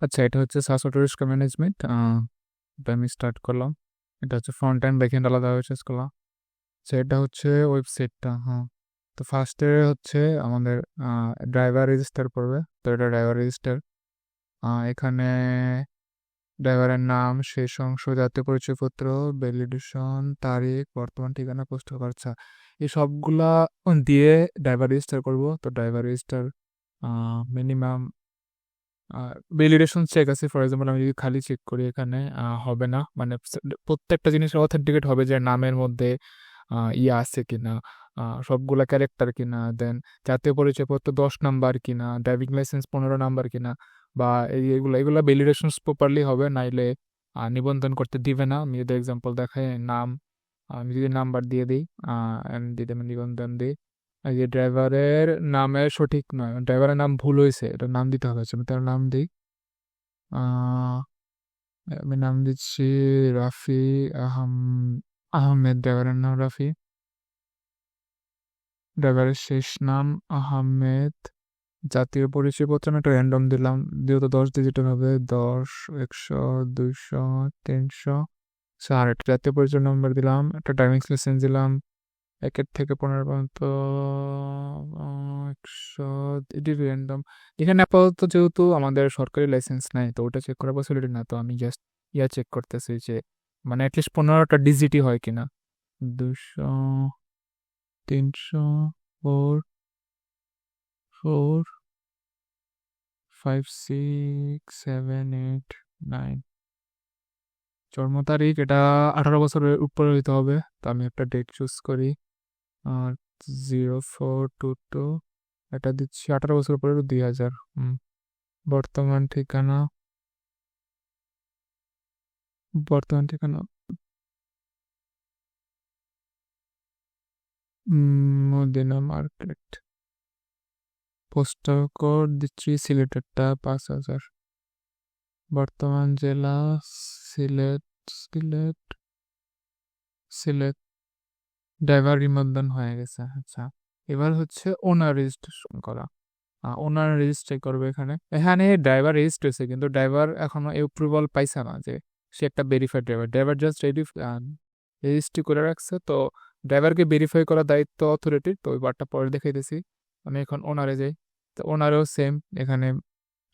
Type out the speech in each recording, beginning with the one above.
আচ্ছা, এটা হচ্ছে সাস অটো রিস্ক ম্যানেজমেন্ট। এটা আমি স্টার্ট করলাম। এটা হচ্ছে ফ্রন্ট এন্ড ব্যাক এন্ড আলাদাভাবে শেষ করলাম। আচ্ছা, এটা হচ্ছে ওয়েবসাইটটা। হ্যাঁ, তো ফার্স্টে হচ্ছে আমাদের ড্রাইভার রেজিস্টার করবে। তো এটা ড্রাইভার রেজিস্টার। এখানে ড্রাইভারের নাম, শেষ অংশ, জাতীয় পরিচয়পত্র, ভ্যালিডেশন, তারিখ, বর্তমান ঠিকানা, পোস্টাল খরচা, এই সবগুলা দিয়ে ড্রাইভার রেজিস্টার করব। তো driver register minimum validation check আছে। ফর এক্সাম্পল আমি যদি খালি চেক করি এখানে হবে না, মানে প্রত্যেকটা জিনিসের অথেন্টিকেট হবে যে নামের মধ্যে ইয়ে আছে কিনা, সবগুলা ক্যারেক্টার কিনা, দেন জাতীয় পরিচয়পত্র 10 নাম্বার কিনা, ড্রাইভিং লাইসেন্স 15 নাম্বার কিনা, বা এগুলা এগুলা ভ্যালিডেশন প্রপারলি হবে, নাইলে নিবন্ধন করতে দিবে না। আমি যদি এক্সাম্পল দেখাই, নাম, আমি যদি নাম্বার দিয়ে দিই, যদি আমি নিবন্ধন দিই, এই যে ড্রাইভারের নামের সঠিক নয়, ড্রাইভারের নাম ভুল হয়েছে, এটা নাম দিতে হবে। আমি তার নাম দিই, আহ, আমি নাম দিচ্ছি রাফি আহম আহমেদ। ড্রাইভারের নাম রাফি, ড্রাইভারের শেষ নাম আহমেদ, জাতীয় পরিচয়পত্র আমি একটা র্যান্ডম দিলাম, যেহেতু 10 ডিজিটের হবে, 10, 100, 200, 300, 4। একটা জাতীয় পরিচয় নম্বর দিলাম, একটা ড্রাইভিং লাইসেন্স দিলাম, 1 থেকে 15 পর্যন্ত, 100। এটি র্যান্ডম। এখানে আপাতত যেহেতু আমাদের সরকারি লাইসেন্স নাই, তো ওটা চেক করার পসিবিলিটি না, তো আমি জাস্ট চেক করতেছি যে মানে অ্যাটলিস্ট 15টা ডিজিটই হয় কিনা। 200, 300, 4, 5, 6, 7, 8, 9। জন্ম তারিখ এটা 18 বছরের উপরে হইতে হবে। তো আমি একটা ডেট চুজ করি, আর 0422, এটা দিচ্ছি 18 বছর উপরে 2000। বর্তমান ঠিকানা, বর্তমান ঠিকানা মদিনা মার্কেট, পোস্টাল কোড দিচ্ছি সিলেটেরটা 5000, বর্তমান জেলা সিলেট, সিলেট, সিলেট। ড্রাইভার নিবন্ধন হয়ে গেছে। আচ্ছা, এবার হচ্ছে ওনার রেজিস্ট্রেশন করা। ওনার রেজিস্ট্রি করবে এখানে। এখানে ড্রাইভার রেজিস্ট হয়েছে, কিন্তু ড্রাইভার এখনো অ্যাপ্রুভাল পাইছে না যে সে একটা verified driver. Driver just registry করে রাখছে। তো ড্রাইভারকে ভেরিফাই করার দায়িত্ব অথরিটির। তো ওই পার্টটা পরে দেখাইতেছি। আমি এখন ওনারে যাই। তো ওনারেও সেম, এখানে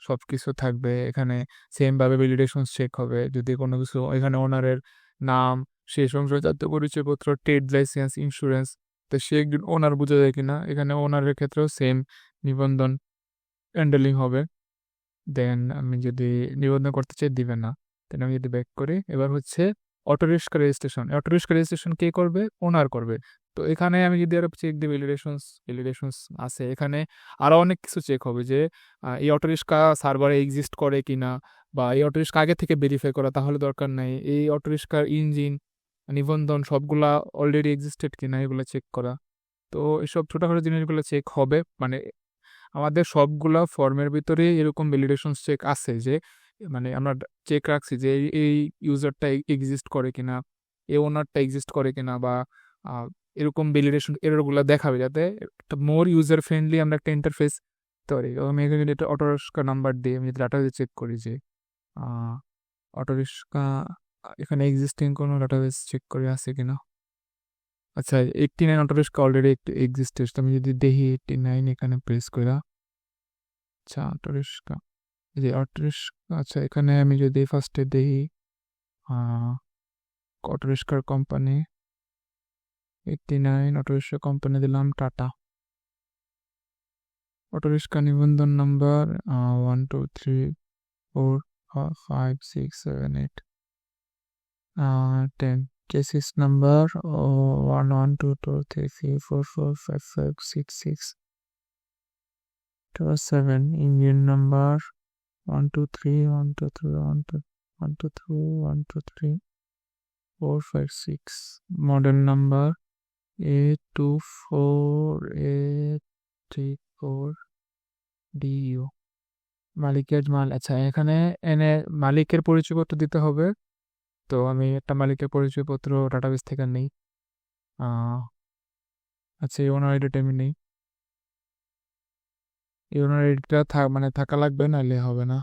সব কিছু থাকবে। এখানে সেমভাবে ভ্যালিডেশন চেক হবে। যদি কোনো কিছু, এখানে ওনারের নাম, শেষ অংশ, জাতীয় পরিচয়পত্র, ট্রেড লাইসেন্স, ইন্স্যুরেন্স, তো সে একজন ওনার বোঝা যায় কিনা। এখানে ওনারের ক্ষেত্রেও সেম নিবন্ধন হ্যান্ডেলিং হবে। দেন আমি যদি নিবন্ধন করতে চাই দিবে না। দেন আমি যদি ব্যাক করি, এবার হচ্ছে auto rickshaw registration. Auto rickshaw registration কে করবে? ওনার করবে। তো এখানে আমি যদি আরো চেক দিই, ভ্যালিডেশনস আছে এখানে, আরো অনেক কিছু চেক হবে যে এই অটো রিক্সা সার্ভারে এক্সিস্ট করে কিনা, বা এই অটো রিক্সা আগে থেকে ভেরিফাই করা, তাহলে দরকার নাই। এই অটো রিক্সার ইঞ্জিন, নিবন্ধন সবগুলা অলরেডি এক্সিস্টেড কিনা, এগুলো চেক করা। তো এসব ছোটখাটো জিনিসগুলো চেক হবে। মানে আমাদের সবগুলা ফর্মের ভিতরে এরকম ভ্যালিডেশন চেক আছে যে মানে আমরা চেক রাখছি যে এই ইউজারটা এক্সিস্ট করে কিনা, এই ওনারটা এক্সিস্ট করে কিনা, বা আহ, এরকম ভ্যালিডেশন এররগুলো দেখাবে, যাতে একটা মোর ইউজার ফ্রেন্ডলি আমরা একটা ইন্টারফেস তৈরি। আমি এখানে যদি একটা অটো রিক্সা নাম্বার দিই, আমি যদি ডাটাবেস চেক করি যে অটো রিক্সা এখানে এক্সিস্টিং কোনো ডাটাবেস চেক করে আছে কিনা। আচ্ছা, 89 অটো রিক্সা অলরেডি একটু এক্সিস্টেড। আমি যদি দেখি 89 এখানে প্রেস করি। আচ্ছা, অটো রিক্সা, এই যে অটো রিক্সা। আচ্ছা, এখানে আমি যদি ফার্স্টে দেখি অটো রিক্সার কোম্পানি 89, অটো রিক্সা কোম্পানি দিলাম টাটা। অটো রিক্সা নিবন্ধন number 1, 2, 3, 4, 5, 6, 7, 8, 10। কেসিস number 1, 1, 2, 2, 3, 4, 5, 6, 6, 7। Engine number 1, 2, 3, 1, 2, 1, 2, 3, 1, 2, 3, 4, 5, 6। Model number A24A34DU। মালিকের মাল, আচ্ছা এখানে এনে মালিকের পরিচয়পত্র দিতে হবে। তো আমি একটা মালিকের পরিচয়পত্র ডাটাবেস থেকে নেই। আহ, আচ্ছা, এই ওনার আইডিটা আমি নেই। এই ওনার আইডিটা মানে থাকা লাগবে, নাহলে হবে না।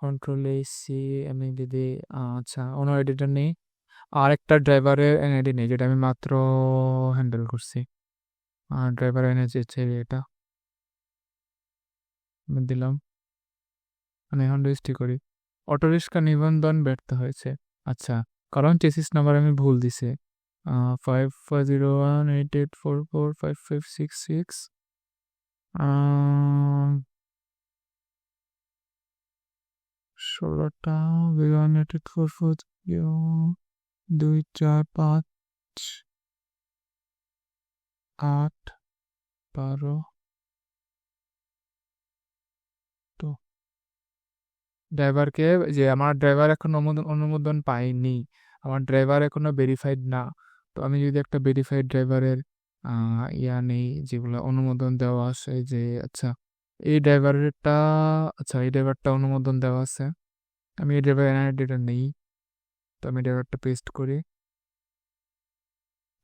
কন্ট্রোল সি আমি যদি আচ্ছা ওনার এডিটর নেই, আর একটা ড্রাইভারের এনআইডি নেই যেটা আমি মাত্র হ্যান্ডেল করছি। আর ড্রাইভার এনআইডি এটা আমি দিলাম, মানে এখন রেজিস্ট্রি করি। অটো রিক্সা নিবন্ধন ব্যর্থ হয়েছে। আচ্ছা, কারণ চেসিস নাম্বার আমি ভুল দিছি। 540188445566 16টা 248 তো ড্রাইভারকে, যে আমার ড্রাইভার এখন অনুমোদন পায়নি, আমার ড্রাইভার এখনো ভেরিফাইড না। তো আমি যদি একটা ভেরিফাইড ড্রাইভারের ইয়া নেই, যেগুলো অনুমোদন দেওয়া আছে, যে আচ্ছা এই ড্রাইভারটা, আচ্ছা এই ড্রাইভারটা অনুমোদন দেওয়া আছে, আমি এই ড্রাইভার এনআইডিটা নেই। তো আমি ড্রাইভারটা পেস্ট করি।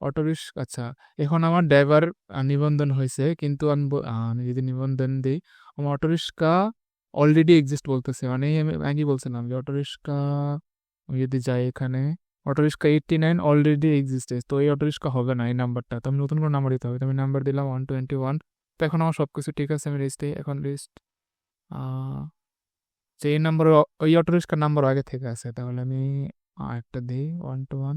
অটো রিক্সা, আচ্ছা এখন আমার ড্রাইভার নিবন্ধন হয়েছে, কিন্তু আমি যদি নিবন্ধন দিই, আমার অটো রিক্সা অলরেডি এক্সিস্ট বলতেছে, মানে আমি আগে বলছিলাম যে অটো রিক্সা, আমি যদি যাই এখানে অটো রিক্সা 89 অলরেডি এক্সিস্টেস, তো এই অটো রিক্সা হবে না এই নাম্বারটা, তো আমি নতুন করে নাম্বার দিতে হবে। তো আমি নাম্বার দিলাম 121। তো এখন আমার সব কিছু ঠিক আছে, আমি রেজিস্ট্রি এখন রেজিস্ট, যে এই নাম্বার, ওই অটো রিক্সার নাম্বার আগে থেকে আছে, তাহলে আমি একটা দিই 121।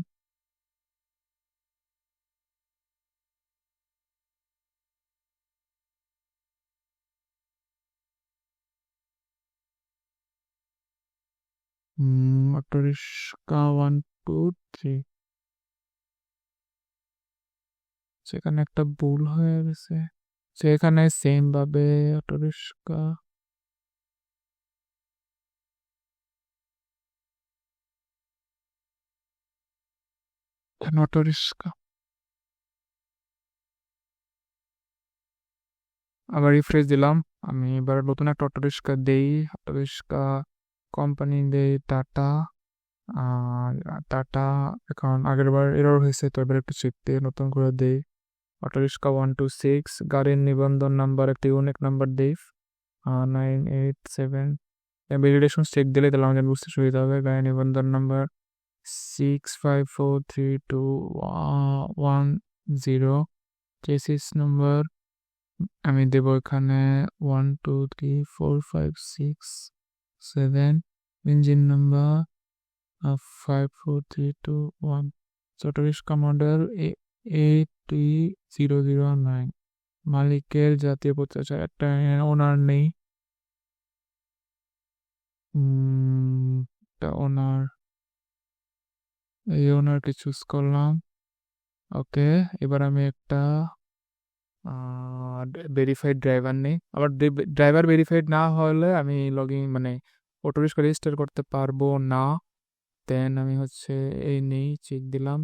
অটো রিক্সা 123, সেখানে একটা ভুল হয়ে গেছে, সেখানে সেম ভাবে অটো রিক্সা, অটো রিক্সা আবার রিফ্রেশ দিলাম। আমি এবার নতুন একটা অটো রিক্সা দেই, অটো রিক্সা কোম্পানি দেই টাটা। আর টাটা, এখন আগের বার এরর হয়েছে, তো এবার একটু চেক দিয়ে নতুন করে দেই। অটো রিক্সা 126, গাড়ির নিবন্ধন নাম্বার একটা ইউনিক নাম্বার দেই 987। ভ্যালিডেশন চেক দিলে তাহলে আমাদের বুঝতে সুবিধা হবে। গাড়ির নিবন্ধন নাম্বার 65432110। চেসিস নাম্বার আমি দেব এখানে 1234567। Engine number 54321। Auto rickshaw model 83009। মালিকের জাতীয় পরিচয় একটা ওনার নেই, একটা ওনার, এই ওনারকে চুজ করলাম। ওকে, এবার আমি একটা ভেরিফাইড ড্রাইভার নেই। আবার ড্রাইভার ভেরিফাইড না হলে আমি লগ ইন, মানে অটো রিক্সা রেজিস্টার করতে পারবো না। দেন আমি হচ্ছে এই নেই, চেক দিলাম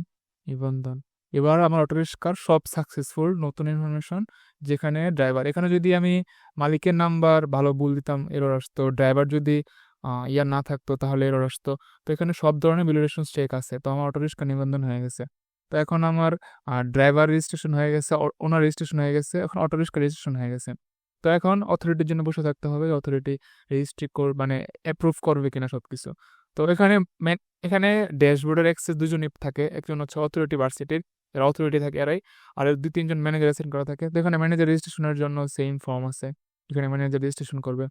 নিবন্ধন। এবার আমার অটো রিক্সার সব সাকসেসফুল, নতুন ইনফরমেশন, যেখানে ড্রাইভার, এখানে যদি আমি মালিকের নাম্বার ভালো ভুল দিতাম এরর আসতো, ড্রাইভার যদি ইয়া না থাকতো তাহলে এরর আসতো। তো এখানে সব ধরনের ভ্যালিডেশন চেক আছে, তো আমার অটো রিক্সা নিবন্ধন হয়ে গেছে। তো এখন আমার ড্রাইভার রেজিস্ট্রেশন হয়ে গেছে, ওনার রেজিস্ট্রেশন হয়ে গেছে, এখন অটো রিক্সা রেজিস্ট্রেশন হয়ে গেছে। তো এখন অথরিটির জন্য বসে থাকতে হবে, অথরিটি রেজিস্ট্রি মানে অ্যাপ্রুভ করবে কিনা সব কিছু। তো এখানে এখানে ড্যাশবোর্ডের অ্যাক্সেস দুজনই থাকে, একজন হচ্ছে অথরিটি ভার্সিটির, এরা অথরিটি থাকে এরাই, আর দুই তিনজন ম্যানেজার অ্যাসাইন করা থাকে। তো এখানে ম্যানেজার রেজিস্ট্রেশনের জন্য সেম ফর্ম আছে, এখানে ম্যানেজার রেজিস্ট্রেশন করবে।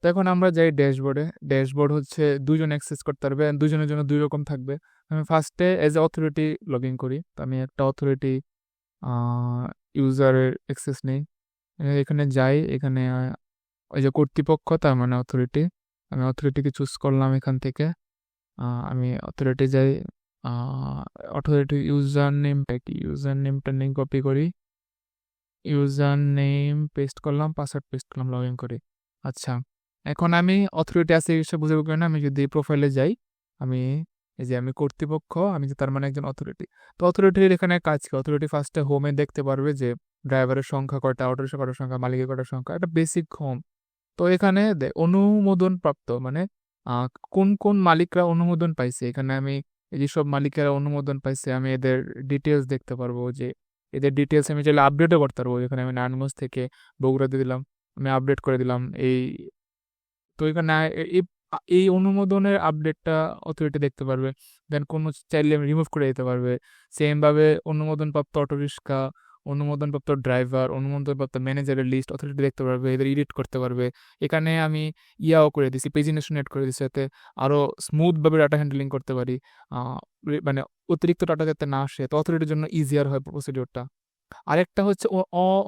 তো এখন আমরা যাই ড্যাশবোর্ডে, ড্যাশবোর্ড হচ্ছে দুজন অ্যাক্সেস করতে পারবে, দুজনের জন্য দুই রকম থাকবে। আমি ফার্স্টে as a authority log in করি, তো আমি একটা অথরিটি ইউজারের অ্যাক্সেস নেই, এখানে যাই, এখানে ওই যে কর্তৃপক্ষ, তার মানে অথরিটি, আমি অথরিটিকে চুজ করলাম এখান থেকে। আমি অথরিটি যাই, অথরিটি ইউজার নেমটা কি, ইউজার নেমটা নেই, কপি করি, ইউজার নেম পেস্ট করলাম, পাসওয়ার্ড পেস্ট করলাম, লগ ইন করি। আচ্ছা, এখন আমি অথরিটি আছে সে বুঝে উঠবে না, আমি যদি প্রোফাইলে যাই, আমি এই যে আমি কর্তৃপক্ষ, আমি যে তার মানে একজন অথরিটি। তো অথরিটির এখানে কাজ কি, অথরিটি ফার্স্টে হোমে দেখতে পারবে যে ড্রাইভারের সংখ্যা কয়টা, অটো রিক্সা কটার সংখ্যা, মালিকের কটার সংখ্যা, একটা বেসিক হোম। তো এখানে অনুমোদন প্রাপ্ত, মানে কোন কোন মালিকরা অনুমোদন পাইছে, এখানে আমি এই যেসব মালিকেরা অনুমোদন পাইছে আমি এদের ডিটেলস দেখতে পারবো, যে এদের ডিটেলস আমি চাইলে আপডেটও করতে পারবো। এখানে আমি নারায়ণগঞ্জ থেকে বগুড়াতে দিলাম, আমি আপডেট করে দিলাম এই। তো এখানে এই অনুমোদনের আপডেটটা অথরিটি দেখতে পারবে। দেন কোনো চাইলে রিমুভ করে দিতে পারবে। সেমভাবে অনুমোদনপ্রাপ্ত অটোরিক্সা, অনুমোদনপ্রাপ্ত ড্রাইভার, অনুমোদনপ্রাপ্ত ম্যানেজারের লিস্ট অথরিটি দেখতে পারবে, এদের এডিট করতে পারবে। এখানে আমি ইয়াও করে দিছি, পেজিনেশন এড করে দিছি, যাতে আরও স্মুথভাবে ডাটা হ্যান্ডলিং করতে পারি। মানে অতিরিক্ত ডাটা যাতে না আসে, তো অথরিটির জন্য ইজিয়ার হয় প্রসিডিওরটা। আরেকটা হচ্ছে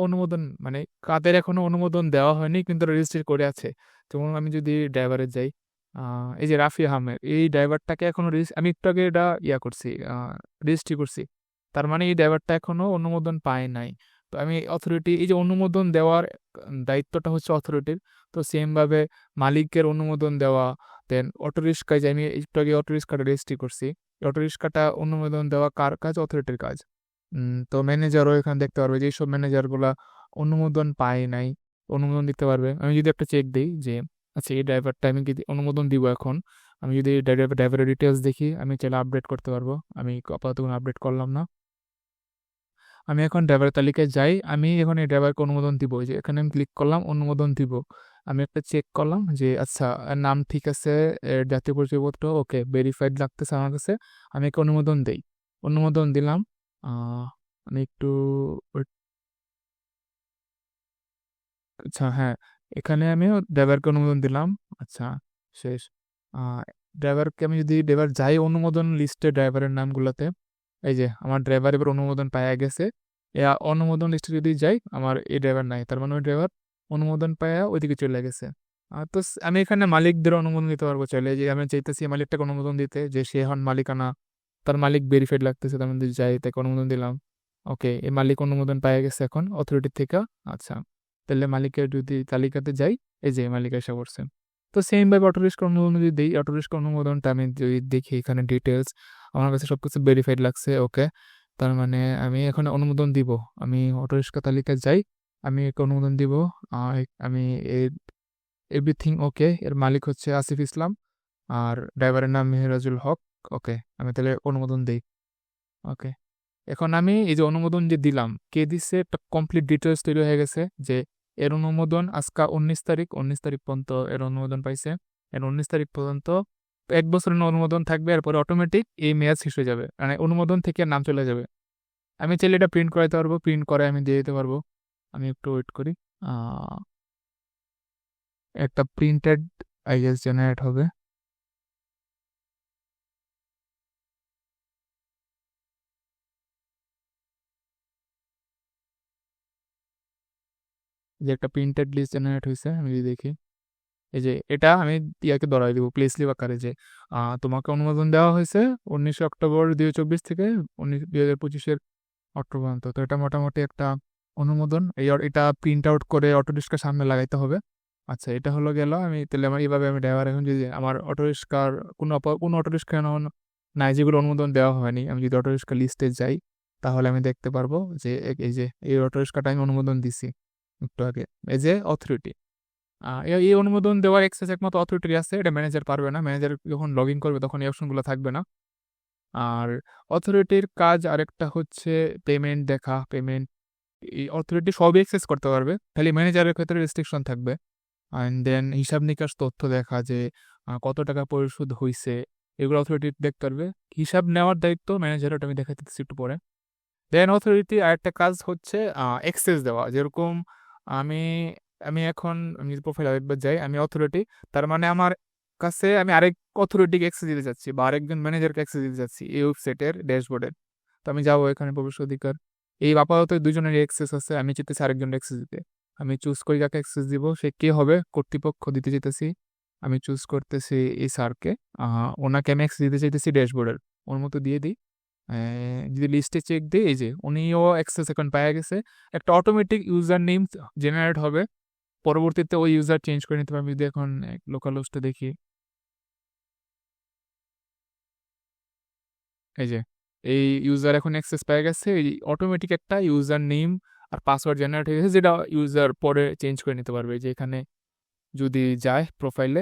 অনুমোদন, মানে কাদের এখনো অনুমোদন দেওয়া হয়নি কিন্তু রেজিস্ট্রি করে আছে। যেমন আমি যদি ড্রাইভারে যাই, এই যে রাফি আহমেদ, এই ড্রাইভারটাকে এখনো আমি একটু আগে এটা করছি, রেজিস্ট্রি করছি। তার মানে এই ড্রাইভারটা এখনো অনুমোদন পায় নাই। তো আমি অথরিটি, এই যে অনুমোদন দেওয়ার দায়িত্বটা হচ্ছে অথরিটির। তো সেমভাবে মালিকের অনুমোদন দেওয়া, দেন অটোরিক্সায় যে আমি একটু আগে অটোরিক্সাটা রেজিস্ট্রি করছি, অটোরিক্সাটা অনুমোদন দেওয়া কার কাজ? অথরিটির কাজ। তো ম্যানেজারও এখানে দেখতে পারবে যে এইসব ম্যানেজারগুলা অনুমোদন পায় নাই, অনুমোদন দিতে পারবে। আমি যদি একটা চেক দিই যে আচ্ছা এই ড্রাইভারটা আমি কি অনুমোদন দিব এখন, আমি যদি ড্রাইভারের ডিটেলস দেখি, আমি চাইলে আপডেট করতে পারবো। আমি আপাতত কোনো আপডেট করলাম না। আমি এখন ড্রাইভারের তালিকায় যাই, আমি এখন এই ড্রাইভারকে অনুমোদন দিব। যে এখানে আমি ক্লিক করলাম অনুমোদন দিব। আমি একটা চেক করলাম যে আচ্ছা এর নাম ঠিক আছে, এর জাতীয় পরিচয়পত্র ওকে, ভেরিফাইড লাগতেছে আমার কাছে, আমি একে অনুমোদন দেই। অনুমোদন দিলাম। আমি একটু আচ্ছা, হ্যাঁ, এখানে আমি ড্রাইভারকে অনুমোদন দিলাম। আচ্ছা, শেষ। ড্রাইভারকে আমি যদি ড্রাইভার যাই অনুমোদন লিস্টে ড্রাইভারের নামগুলোতে, এই যে আমার ড্রাইভার এবার অনুমোদন পাওয়া গেছে। অনুমোদন লিস্টে যদি যাই, আমার এই ড্রাইভার নাই, তার মানে ওই ড্রাইভার অনুমোদন পায়া ওইদিকে চলে গেছে। তো আমি এখানে মালিকদের অনুমোদন দিতে পারবো চাইলে, যে আমি চাইতেছি মালিকটাকে অনুমোদন দিতে, যে সে হন মালিকানা, তার মালিক ভেরিফাইড লাগতেছে, তার মধ্যে যাই তাকে অনুমোদন দিলাম। ওকে, এই মালিক অনুমোদন পাওয়া গেছে এখন অথরিটি থেকে। আচ্ছা, তাহলে মালিকের যদি তালিকাতে যাই, এই যে মালিক এসে পড়ছে। তো সেম ভাবে অটোরিক্সা অনুমোদন যদি দিই, অটোরিক্সা অনুমোদনটা আমি যদি দেখি এখানে ডিটেলস, আমার কাছে সবকিছু ভেরিফাইড লাগছে। ওকে, তার মানে আমি এখন অনুমোদন দিব। আমি অটোরিক্সা তালিকায় যাই, আমি একে অনুমোদন দিব। আমি এভরিথিং ওকে। এর মালিক হচ্ছে আসিফ ইসলাম, আর ড্রাইভারের নাম মেহেরাজুল হক। ওকে, আমি তাহলে অনুমোদন দিই। ওকে, এখন আমি এই যে অনুমোদন যে দিলাম, কে দিচ্ছে, একটা কমপ্লিট ডিটেলস তৈরি হয়ে গেছে যে এর অনুমোদন আজকে 19 তারিখ, 19 তারিখ পর্যন্ত এর অনুমোদন পাইছে। এর 19 তারিখ পর্যন্ত 1 বছরের অনুমোদন থাকবে, এরপরে অটোমেটিক এই মেয়াদ শেষ হয়ে যাবে, মানে অনুমোদন থেকে নাম চলে যাবে। আমি চাইলে এটা প্রিন্ট করাইতে পারবো, প্রিন্ট করে আমি দিয়ে দিতে পারবো। আমি একটু ওয়েট করি। একটা প্রিন্টেড আই গেস জেনারেট হবে। যে একটা প্রিন্টেড লিস্ট জেনারেট হয়েছে, আমি যদি দেখি, এই যে এটা আমি ইয়াকে ধরাই দিব প্লে স্লিপ আকারে, যে তোমাকে অনুমোদন দেওয়া হয়েছে 19 অক্টোবর 2024 থেকে 2025 অক্টোবর পর্যন্ত। তো এটা মোটামুটি একটা অনুমোদন। এটা প্রিন্ট আউট করে অটোরিক্সার সামনে লাগাইতে হবে। আচ্ছা, এটা হলো গেল। আমি তাহলে আমার এইভাবে আমি ড্রাইভার এখন যদি আমার অটোরিক্সার কোনো অটোরিক্সা নাই যেগুলো অনুমোদন দেওয়া হয়নি, আমি যদি অটোরিক্সা লিস্টে যাই, তাহলে আমি দেখতে পারবো যে এই যে এই অটোরিক্সাটা আমি অনুমোদন দিছি একটু আগে, এই যে অথরিটি। এই অনুমোদন দেওয়ার এক্সেস একমাত্র অথরিটি আছে, এটা ম্যানেজার পারবে না। ম্যানেজার যখন লগ ইন করবে তখন এই অপশনগুলো থাকবে না। আর অথরিটির কাজ আরেকটা হচ্ছে পেমেন্ট দেখা, পেমেন্ট এই অথরিটি সবই এক্সেস করতে পারবে, খালি ম্যানেজারের ক্ষেত্রে রেস্ট্রিকশন থাকবে। অ্যান্ড দেন হিসাব নিকাশ তথ্য দেখা, যে কত টাকা পরিশোধ হয়েছে, এগুলো অথরিটি দেখতে পারবে। হিসাব নেওয়ার দায়িত্ব ম্যানেজারের, ওটা আমি দেখাতে দিচ্ছি একটু পরে। দেন অথরিটি আরেকটা কাজ হচ্ছে এক্সেস দেওয়া, যেরকম আমি আমি এখন আমি প্রোফাইল আরেকবার যাই, আমি অথরিটি, তার মানে আমার কাছে আমি আরেক অথরিটিকে অ্যাক্সেস দিতে চাচ্ছি, বা আরেকজন ম্যানেজারকে অ্যাক্সেস দিতে চাচ্ছি এই ওয়েবসাইটের ড্যাশবোর্ডের। তো আমি যাবো এখানে প্রবেশ অধিকার, এই আপাতত দুজনের অ্যাক্সেস আছে, আমি চাইতেছি আরেকজনের অ্যাক্সেস দিতে। আমি চুজ করি কাকে অ্যাক্সেস দিব, সে কে হবে, কর্তৃপক্ষ দিতে চাইতেছি। আমি চুজ করতেছি এই স্যারকে, ওনাকে আমি অ্যাক্সেস দিতে চাইতেছি ড্যাশবোর্ডের, ওর মতো দিয়ে দিই। যদি লিস্টে চেক দিই, এই যে উনিও অ্যাক্সেস এখন পাওয়া গেছে। একটা অটোমেটিক ইউজার নেম জেনারেট হবে, পরবর্তীতে ওই ইউজার চেঞ্জ করে নিতে পারবে। যদি এখন লোকাল হোস্টে দেখি, এই যে এই ইউজার এখন অ্যাক্সেস পেয়ে গেছে, এই অটোমেটিক একটা ইউজার নেম আর পাসওয়ার্ড জেনারেট হয়ে গেছে, যেটা ইউজার পরে চেঞ্জ করে নিতে পারবে। যে এখানে যদি যায় প্রোফাইলে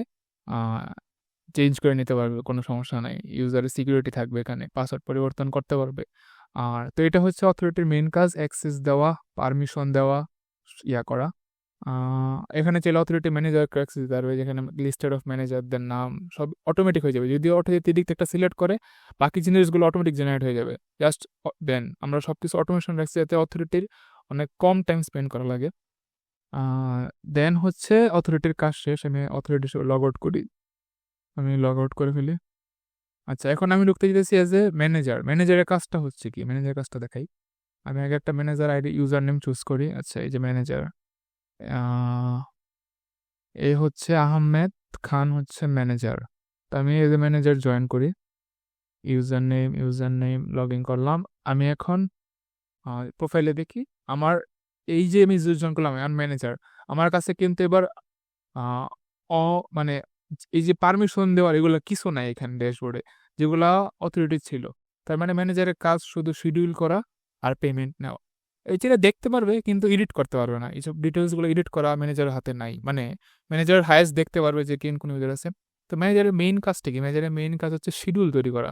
চেঞ্জ করে নিতে পারবে, কোনো সমস্যা নাই। ইউজারের সিকিউরিটি থাকবে, এখানে পাসওয়ার্ড পরিবর্তন করতে পারবে। আর তো এটা হচ্ছে অথরিটির মেইন কাজ, অ্যাক্সেস দেওয়া, পারমিশন দেওয়া, করা। এখানে চাইলে অথরিটি ম্যানেজারকে অ্যাক্সেস দিতে পারবে, যেখানে লিস্টেড অফ ম্যানেজারদের নাম সব অটোমেটিক হয়ে যাবে। যদিও অথরিটি দিক থেকে একটা সিলেক্ট করে, বাকি জিনিসগুলো অটোমেটিক জেনারেট হয়ে যাবে। জাস্ট দেন আমরা সব কিছু অটোমেশন রাখছি যাতে অথরিটির অনেক কম টাইম স্পেন্ড করা লাগে। দেন হচ্ছে অথরিটির কাজ শেষ, আমি অথরিটি লগ আউট করি, আমি লগ আউট করে ফেলি। আচ্ছা, এখন আমি ঢুকতে যেতেছি এজ এ ম্যানেজার। ম্যানেজারের কাজটা হচ্ছে কি, ম্যানেজারের কাজটা দেখাই। আমি আগে একটা manager ID user name choose করি। আচ্ছা, এই যে ম্যানেজার, এ হচ্ছে আহমেদ খান হচ্ছে ম্যানেজার। তো আমি এজ এ ম্যানেজার জয়েন করি, ইউজার নেম লগ ইন করলাম। আমি এখন প্রোফাইলে দেখি আমার এই যে আমি জয়েন করলাম ম্যানেজার, আমার কাছে কিন্তু এবার আহ, অ মানে এই যে পারমিশন দেওয়ার এগুলো কিছু নাই এখানে ড্যাশবোর্ডে, যেগুলা অথরিটি ছিল। তার মানে ম্যানেজারের কাজ শুধু শিডিউল করা আর পেমেন্ট নেওয়া। এই যেটা দেখতে পারবে কিন্তু এডিট করতে পারবে না, এইসব ডিটেলসগুলো এডিট করা ম্যানেজারের হাতে নাই। মানে ম্যানেজার হায়েস্ট দেখতে পারবে যে কোন ইউজার আছে। তো ম্যানেজারের মেইন কাজটা কি, ম্যানেজারের মেইন কাজ হচ্ছে শিডিউল তৈরি করা।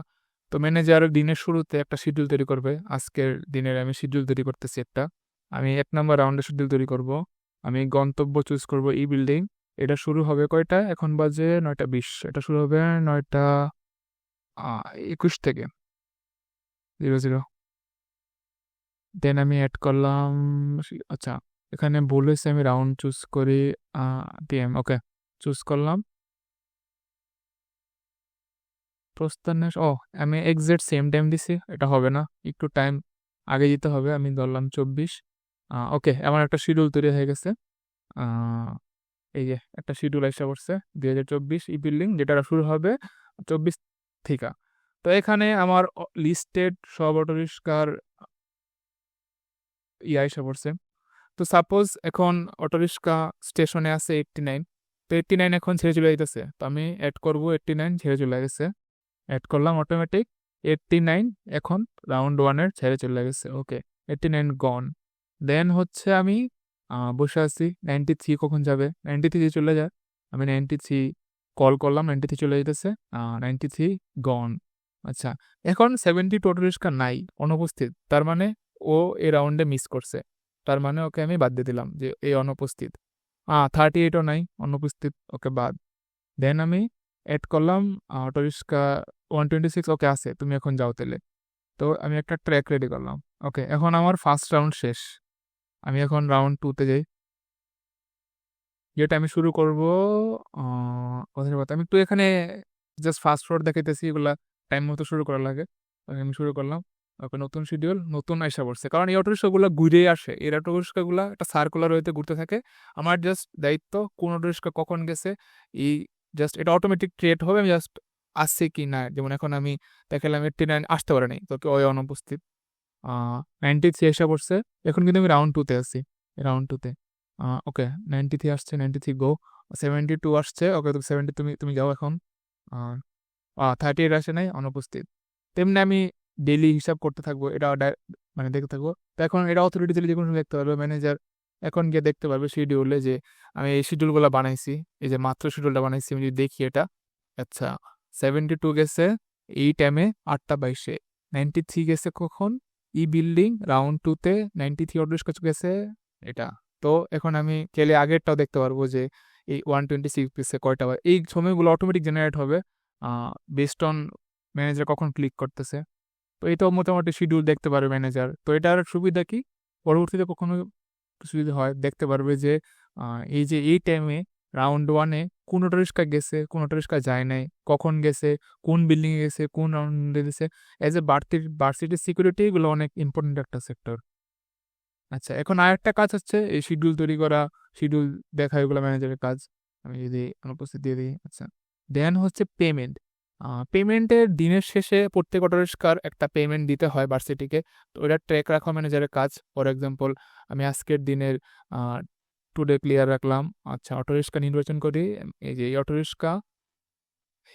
তো ম্যানেজার দিনের শুরুতে একটা শিডিউল তৈরি করবে, আজকের দিনের আমি শিডিউল তৈরি করতেছি একটা। আমি 1 নম্বর রাউন্ডে শিডিউল তৈরি করব। আমি গন্তব্য চুজ করব ই বিল্ডিং। এটা শুরু হবে কয়টা, এখন বাজে 9টা 20, এটা শুরু হবে 9টা 21 থেকে 00। দেন আমি অ্যাড করলাম, আচ্ছা এখানে বলেছে আমি রাউন্ড চুজ করি পিএম, ওকে চুজ করলাম। প্রস্থানের আমি এক্সাক্ট সেম টাইম দিছি, এটা হবে না, একটু টাইম আগে দিতে হবে। আমি ধরলাম 24। ওকে, আমার একটা শিডিউল তৈরি হয়ে গেছে। এই যে একটা শিডিউল এসে পড়ছে 2024 ই বিল্ডিং, যেটা শুরু হবে 24 থেকে। তো এখানে আমার লিস্টেড সব অটো রিক্সার এসে পড়ছে। তো সাপোজ এখন অটো রিক্সা স্টেশনে আছে 89, তো 89 এখন ছেড়ে চলে যাইতেছে, তো আমি অ্যাড করবো 89 ছেড়ে চলে গেছে, অ্যাড করলাম অটোমেটিক 89 এখন রাউন্ড ওয়ানের ছেড়ে চলে গেছে। ওকে, 89 গন। দেন হচ্ছে আমি বসে আছি 93 কখন যাবে, 93 চলে যায়, আমি 93 কল করলাম, 93 চলে যেতেছে, 93 গন। আচ্ছা, এখন 70 টোটো রিক্সা নাই, অনুপস্থিত, তার মানে ও এই রাউন্ডে মিস করছে, তার মানে ওকে আমি বাদ দিয়ে দিলাম যে এই অনুপস্থিত। 38ও নাই, অনুপস্থিত, ওকে বাদ। দেন আমি অ্যাড করলাম অটো রিক্সা 126, ওকে আছে, তুমি এখন যাও তাহলে। তো আমি একটা ট্র্যাক রেডি করলাম। ওকে, এখন আমার ফার্স্ট রাউন্ড শেষ, আমি এখন রাউন্ড 2তে যাই, যেটা আমি শুরু করব। কথার কথা আমি একটু এখানে জাস্ট ফাস্ট ফরওয়ার্ড দেখাইতেছি, এগুলা টাইম মতো শুরু করা লাগে। ওকে, আমি শুরু করলাম। ওকে, নতুন শিডিউল, নতুন আইসা পড়ছে, কারণ এই অটো রিক্সাগুলো ঘুরে আসে, এই অটো রিক্সাগুলো একটা সার্কুলার ওয়েতে ঘুরতে থাকে। আমার জাস্ট দায়িত্ব কোন অটো রিক্সা কখন গেছে, এই জাস্ট এটা অটোমেটিক ক্রিয়েট হবে, আমি জাস্ট আসছে কি না। যেমন এখন আমি দেখালাম 89 আসতে পারে নাই, তো ওই অনুপস্থিত। 93 এসে পড়ছে, এখন কিন্তু আমি রাউন্ড 2তে আছি, রাউন্ড 2তে। ওকে, 93 আসছে, 93 গো। 72 আসছে, ওকে, তুমি 70 তুমি তুমি যাও এখন। 38 আসে নাই, অনুপস্থিত। তেমনি আমি ডেইলি হিসাব করতে থাকবো, এটা মানে দেখতে থাকবো। তো এখন এটা অথরিটি দিলে যে কোনো সময় দেখতে পারবে, ম্যানেজার এখন গিয়ে দেখতে পারবে শিডিউলে যে আমি এই শিডিউলগুলো বানাইছি, এই যে মাত্র শিডিউলটা বানাইছি, আমি যদি দেখি এটা। আচ্ছা, 72 গেছে এই টাইমে 8টা 22-এ, 93 গেছে কখন, ই বিল্ডিং রাউন্ড 2তে, 93 অর্ডার কাছে গেছে এটা। তো এখন আমি খেলে আগেরটাও দেখতে পারবো যে এই 126 পিসে কয়টা, এই সময়গুলো অটোমেটিক জেনারেট হবে বেস্ট অন ম্যানেজার কখন ক্লিক করতেছে। তো এটাও মোটামুটি শিডিউল দেখতে পারবে ম্যানেজার। তো এটার সুবিধা কি, পরবর্তীতে কখনো কিছু যদি হয় দেখতে পারবে যে এই যে এই টাইমে রাউন্ড ওয়ানে কোন অটো রিক্সা গেছে, কোন অটো রিক্সা যায় নাই, কখন গেছে, কোন বিল্ডিংয়ে গেছে, কোন রাউন্ডে গেছে। এজ এ ভার্সিটির সিকিউরিটি এগুলো অনেক ইম্পর্টেন্ট একটা সেক্টর। আচ্ছা, এখন আরেকটা কাজ হচ্ছে এই শিডিউল তৈরি করা, শিডিউল দেখা, এগুলো ম্যানেজারের কাজ। আমি যদি অনুপস্থিত দিয়ে দিই। আচ্ছা, দেন হচ্ছে পেমেন্ট। পেমেন্টের দিনের শেষে প্রত্যেক অটো রিক্সার একটা পেমেন্ট দিতে হয় ভার্সিটিকে, তো ওটা ট্র্যাক রাখা ম্যানেজারের কাজ। ফর এক্সাম্পল, আমি আজকের দিনের টুডে ক্লিয়ার রাখলাম। আচ্ছা, অটো রিক্সা নির্বাচন করি, এই যে এই অটো রিক্সা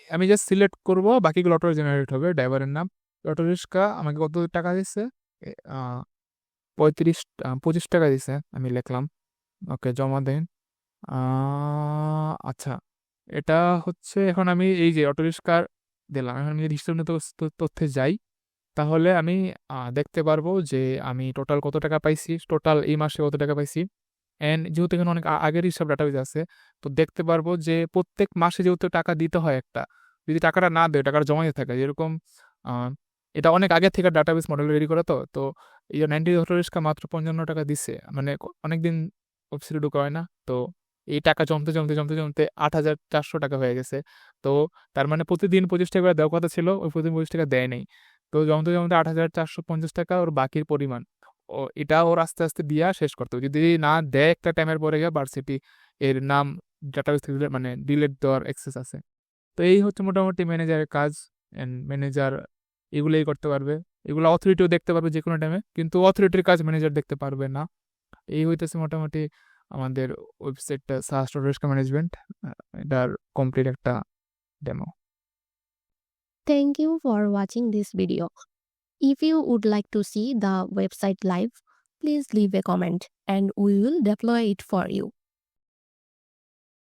আমি জাস্ট সিলেক্ট করব, বাকিগুলো অটো জেনারেট হবে, ড্রাইভারের নাম। অটো রিক্সা আমাকে কত টাকা দিচ্ছে, 25 টাকা দিছে, আমি লিখলাম। ওকে, জমা দেন। আচ্ছা, এটা হচ্ছে এখন আমি এই যে অটো রিক্সার দিলাম, এখন আমি যদি হিসাব তথ্যে যাই, তাহলে আমি দেখতে পারবো যে আমি টোটাল কত টাকা পাইছি, টোটাল এই মাসে কত টাকা পাইছি। অ্যান্ড যেহেতু এখানে অনেক আগের হিসাব ডাটাবেজ আছে, তো দেখতে পারবো যে প্রত্যেক মাসে যেহেতু টাকা দিতে হয় একটা, যদি টাকাটা না দেয়, টাকাটা জমাতে থাকে, যেরকম এটা অনেক আগে থেকে ডাটাবেস মডেল রেডি করে, তো এই যে 90 রিস্কা মাত্র 55 টাকা দিচ্ছে, মানে অনেকদিন ওয়েবসাইটে ঢোকা হয় না, তো এই টাকা জমতে জমতে জমতে জমতে 8,400 টাকা হয়ে গেছে। তো তার মানে প্রতিদিন 25 টাকা করে দেওয়ার কথা ছিল, ওই প্রতিদিন 25 টাকা দেয় নাই। তো জমতে জমতে 8,450 টাকা ওর বাকির পরিমাণ, এটা ওর আস্তে আস্তে দিয়া শেষ করতে হবে। যদি না দেয় একটা টাইমের পরে গিয়ে ভার্সিটি এর নাম ডাটাবেস থেকে মানে ডিলেট দেওয়ার অ্যাক্সেস আছে। তো এই হচ্ছে মোটামুটি ম্যানেজারের কাজ। অ্যান্ড ম্যানেজার এগুলোই করতে পারবে, এগুলো অথরিটিও দেখতে পারবে যে কোনো টাইমে, কিন্তু অথরিটির কাজ ম্যানেজার দেখতে পারবে না। এই হইতেছে মোটামুটি আমাদের ওয়েবসাইটটা সাহাস রিস্ক ম্যানেজমেন্ট, এটার কমপ্লিট একটা demo. Thank you for watching this video. If you would like to see the website live, please leave a comment and we will deploy it for you.